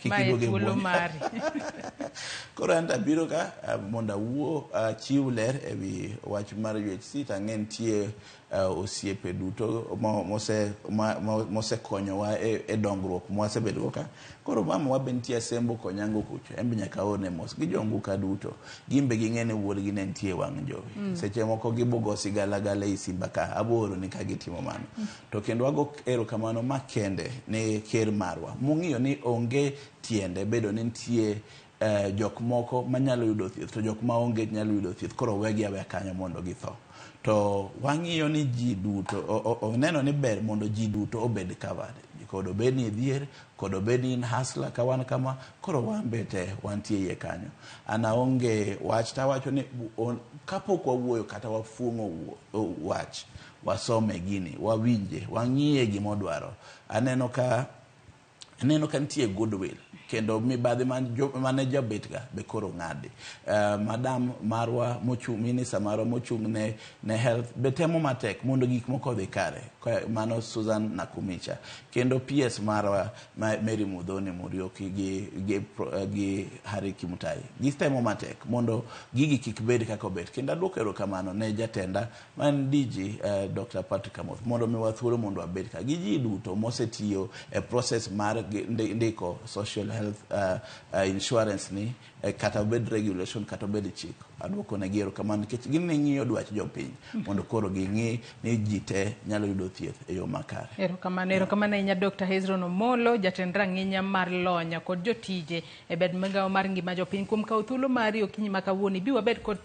kikiduoge buonja. Koro anta biro ka monda wuo chiw ler ewi wach mar UHC tangen tie osiepe duto mose konyowa e dongruok mwasebedo ka. Koro mama wabentie sembo konyango kucho embe nyaka one mos gi jonguka duto gimbe gingene wuorgi ne ntie wang' jowi seche moko gibogo sigala e simba ka aboro ni ka gitimo mano to kendo wago erokamano makende ne ker marwa mung'iyo ni onge tiende bedo ni ntie jok moko manyalo yudo thieth to jok ma onge nyalo yudo thieth koro wegi awe kanyo mondo githo to wang'iyo ni ji duto oneno ni ber mondo ji duto obed covered kodo bed ni dhier kodo bed ni hasla ka wan kama koro wambete wantie ye kanyo ana onge wach ta wacho ni kapok wawuoyo kata wafuong'o wach wasome gini wawinje wang'iye gimodwaro aneno ka nitie goodwill kendo mibadhi mane jabet ga be koro ng'adi madam marwa mochung minister marwa mochung ne health betemo matek mondo gik moko dhi kare mano Susan Nakumicha kendo PS marwa Mary Mudhoni Murioki gi Hariki Mutai gitemo matek mondo gigi kik bed kaka obet kendo aduoko erokamano ne jatenda man DG Dr. Patrick Amoth mondo mi wathuoro mondo abed ka gi ji duto mosetiyo e process mar ndiko social health insurance ni kata bed regulation kata bed chik aduoko ne gero kamano nikech gin ne ng'iyo dwach jopiny mondo koro ging'i ni ji te nyalo yudo thieth e yo makare. Erokamano nya Dr. Hezron Omollo jatend rang'inya mar lonya kod jotije e bed migawo mar ngima jopiny kuom kawo thuolo mari okinyi makawuono bi wabed kod